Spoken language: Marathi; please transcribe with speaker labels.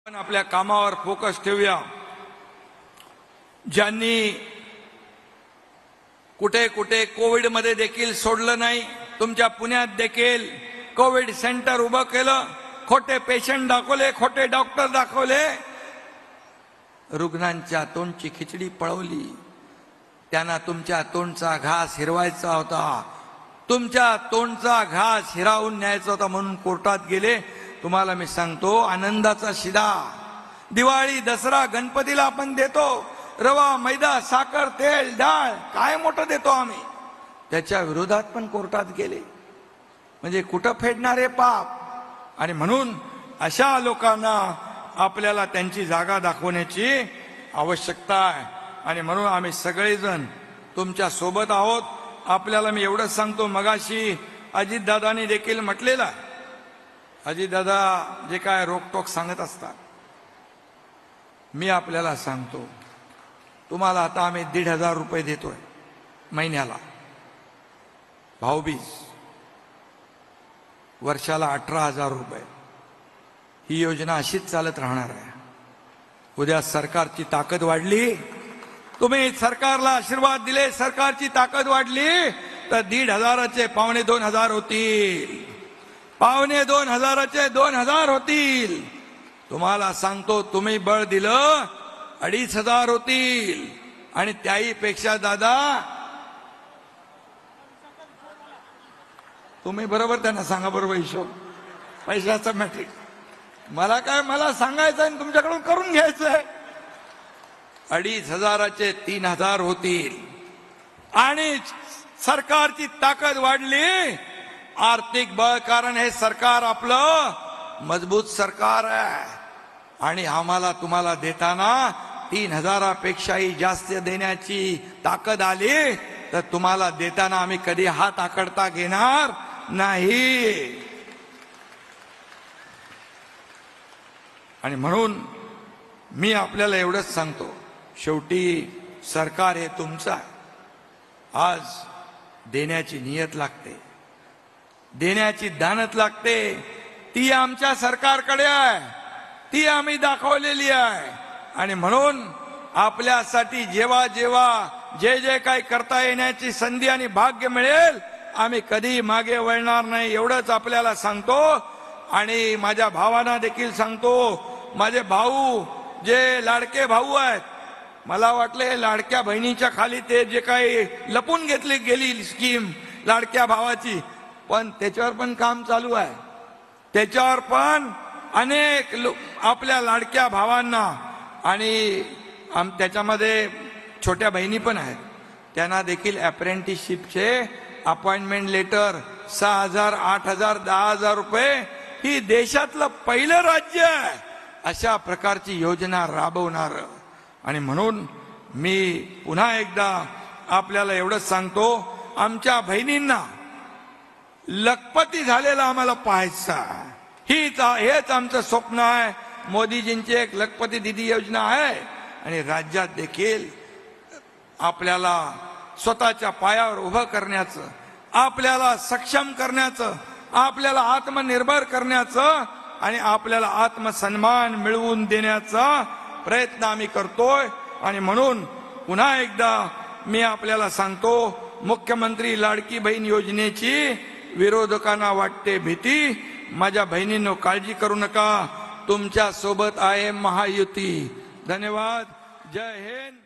Speaker 1: आपण आपल्या कामावर फोकस ठेवूया। ज्यांनी कुठे कुठे कोविड मध्ये देखील सोडलं नाही, तुमच्या पुण्यात देखील कोविड सेंटर उभं केलं, खोटे पेशंट दाखवले, खोटे डॉक्टर दाखवले, रुग्णांच्या तोंडची खिचडी पळवली। त्यांना तुमच्या तोंडचा घास हिरवायचा होता, तुमच्या तोंडचा घास हिरावून न्यायचा होता म्हणून कोर्टात गेले। तुम्हाला मी सांगतो, आनंदाचा शिदा दिवाळी, दसरा, गणपतीला आपण देतो, रवा, मैदा, साखर, तेल, डाळ काय मोठं देतो आम्ही, त्याच्या विरोधात पण कोर्टात गेले। म्हणजे कुठं फेडणारे पाप। आणि म्हणून अशा लोकांना आपल्याला त्यांची जागा दाखवण्याची आवश्यकता आहे। आणि म्हणून आम्ही सगळेजण तुमच्या सोबत आहोत। आपल्याला मी एवढंच सांगतो, मगाशी अजितदादांनी देखील म्हटलेलं आहे, अजितदादा जे काय रोकटोक सांगत असतात, मी आपल्याला सांगतो, तुम्हाला आता आम्ही 1,500 रुपये देतोय महिन्याला, भाऊबीज, वर्षाला 18,000 रुपये। ही योजना अशीच चालत राहणार आहे। उद्या सरकारची ताकद वाढली, तुम्ही सरकारला आशीर्वाद दिले, सरकारची ताकद वाढली, तर 1,500चे 2,500 होतील, 2,500चे 2,000 होतील। तुम्हाला सांगतो, तुम्ही बळ दिलं 2,500 होतील। आणि त्याही पेक्षा दादा, तुम्ही बरोबर त्यांना सांगा, बरोबर हिशोब पैशाचा मॅट्रिक, मला काय, मला सांगायचं आणि तुमच्याकडून करून घ्यायचंय। 2,500चे 3,000 होतील। आणि सरकारची ताकद वाढली, आर्थिक बळ, कारण हे सरकार आपलं मजबूत सरकार आहे। आणि आम्हाला तुम्हाला देताना 3,000पेक्षाही जास्त देण्याची ताकद आली, तर तुम्हाला देताना आम्ही कधी हात आकडता घेणार नाही। आणि म्हणून मी आपल्याला एवढंच सांगतो, शेवटी सरकार हे तुमचं आहे। आज देण्याची नियत लागते, देण्याची दानत लागते, ती आमच्या सरकारकडे आहे, ती आम्ही दाखवलेली आहे। आणि म्हणून आपल्यासाठी जेव्हा जेव्हा जे जे काही करता येण्याची संधी आणि भाग्य मिळेल, आम्ही कधी मागे वळणार नाही, एवढंच आपल्याला सांगतो। आणि माझ्या भावांना देखील सांगतो, माझे भाऊ जे लाडके भाऊ आहेत, मला वाटले लाडक्या बहिणीच्या खाली ते जे काही लपून घेतली गेली स्कीम लाडक्या भावाची, पण त्याच्यावर पण काम चालू आहे। त्याच्यावर पण अनेक आपल्या लाडक्या भावांना, आणि त्याच्यामध्ये छोट्या बहिणी पण आहेत, त्यांना देखील अप्रेंटिसशिपचे अपॉइंटमेंट लेटर 6,000, 8,000, 10,000 रुपये, ही देशातलं पहिलं राज्य आहे अशा प्रकारची योजना राबवणार। आणि म्हणून मी पुन्हा एकदा आपल्याला एवढंच सांगतो, आमच्या बहिणींना लखपती झालेला आम्हाला पाहायचं आहे, हेच आमचं स्वप्न आहे। मोदीजींची एक लखपती दीदी योजना आहे, आणि राज्यात देखील आपल्याला स्वतःच्या पायावर उभं करण्याचं, आपल्याला सक्षम करण्याचं, आपल्याला आत्मनिर्भर करण्याचं, आणि आपल्याला आत्मसन्मान मिळवून देण्याचा प्रयत्न आम्ही करतोय। आणि म्हणून पुन्हा एकदा मी आपल्याला सांगतो, मुख्यमंत्री लाडकी बहीण योजनेची विरोधकांना वाटते भीती, माझ्या बहिणींनो काळजी करू नका, तुमच्या सोबत आहे महायुती। धन्यवाद, जय हिंद।